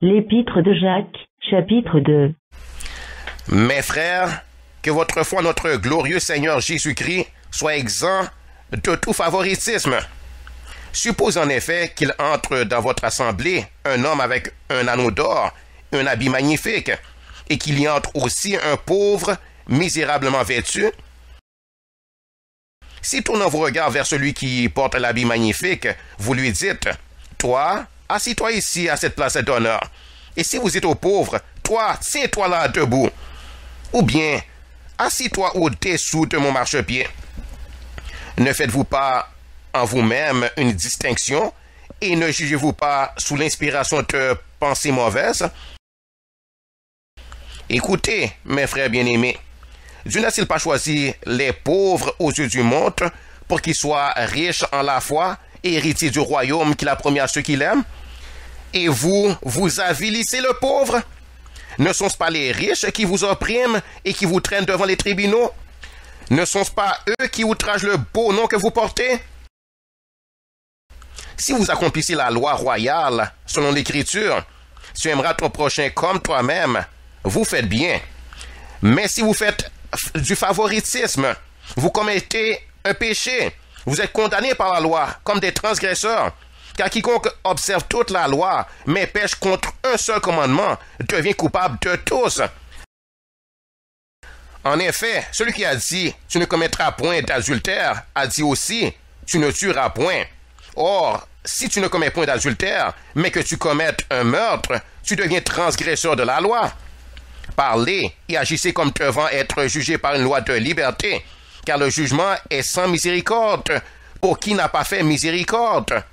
L'Épître de Jacques, chapitre 2. Mes frères, que votre foi en notre glorieux Seigneur Jésus-Christ soit exempt de tout favoritisme. Suppose en effet qu'il entre dans votre assemblée un homme avec un anneau d'or, un habit magnifique, et qu'il y entre aussi un pauvre, misérablement vêtu. Si tournant vos regards vers celui qui porte l'habit magnifique, vous lui dites « Toi, assis-toi ici à cette place d'honneur. » Et si vous êtes au pauvre, « Toi, tiens-toi là debout. » Ou bien « Assis-toi au-dessous de mon marchepied. » Ne faites-vous pas en vous-même une distinction et ne jugez-vous pas sous l'inspiration de pensées mauvaises? Écoutez, mes frères bien-aimés, Dieu n'a-t-il pas choisi les pauvres aux yeux du monde pour qu'ils soient riches en la foi et héritiers du royaume qu'il a promis à ceux qui l'aiment? Et vous avilissez le pauvre? Ne sont-ce pas les riches qui vous oppriment et qui vous traînent devant les tribunaux? Ne sont-ce pas eux qui outragent le beau nom que vous portez? Si vous accomplissez la loi royale selon l'Écriture, tu aimeras ton prochain comme toi-même, vous faites bien. Mais si vous faites du favoritisme, vous commettez un péché. Vous êtes condamnés par la loi comme des transgresseurs. Car quiconque observe toute la loi, mais pêche contre un seul commandement, devient coupable de tous. En effet, celui qui a dit « Tu ne commettras point d'adultère » a dit aussi « Tu ne tueras point ». Or, si tu ne commets point d'adultère, mais que tu commettes un meurtre, tu deviens transgresseur de la loi. Parlez et agissez comme devant être jugé par une loi de liberté, car le jugement est sans miséricorde pour qui n'a pas fait miséricorde.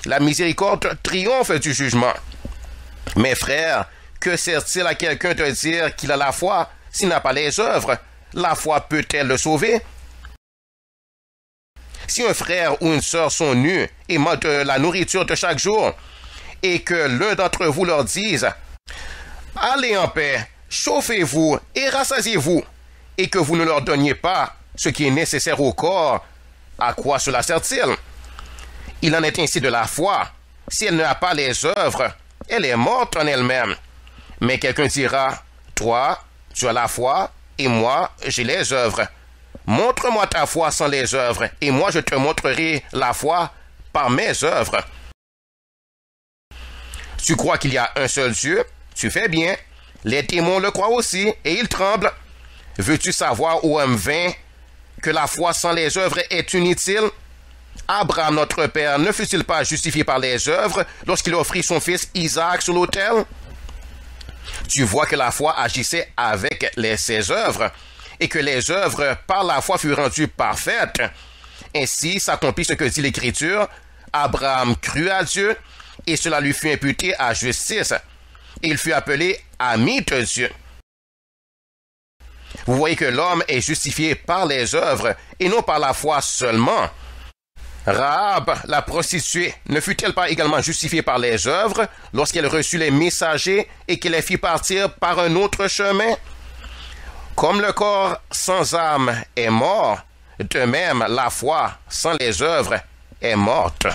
La miséricorde triomphe du jugement. Mes frères, que sert-il à quelqu'un de dire qu'il a la foi s'il n'a pas les œuvres? La foi peut-elle le sauver? Si un frère ou une sœur sont nus et manquent de la nourriture de chaque jour, et que l'un d'entre vous leur dise « Allez en paix, chauffez-vous et rassasiez-vous », et que vous ne leur donniez pas ce qui est nécessaire au corps, à quoi cela sert-il? Il en est ainsi de la foi. Si elle n'a pas les œuvres, elle est morte en elle-même. Mais quelqu'un dira, « Toi, tu as la foi, et moi, j'ai les œuvres. Montre-moi ta foi sans les œuvres, et moi je te montrerai la foi par mes œuvres. » Tu crois qu'il y a un seul Dieu? Tu fais bien. Les démons le croient aussi, et ils tremblent. Veux-tu savoir, ô homme vain, que la foi sans les œuvres est inutile? Abraham, notre père, ne fut-il pas justifié par les œuvres lorsqu'il offrit son fils Isaac sur l'autel? Tu vois que la foi agissait avec ses œuvres, et que les œuvres par la foi furent rendues parfaites. Ainsi s'accomplit ce que dit l'Écriture, Abraham crut à Dieu, et cela lui fut imputé à justice. Et il fut appelé ami de Dieu. Vous voyez que l'homme est justifié par les œuvres, et non par la foi seulement. Rahab, la prostituée, ne fut-elle pas également justifiée par les œuvres lorsqu'elle reçut les messagers et qu'elle les fit partir par un autre chemin? Comme le corps sans âme est mort, de même la foi sans les œuvres est morte.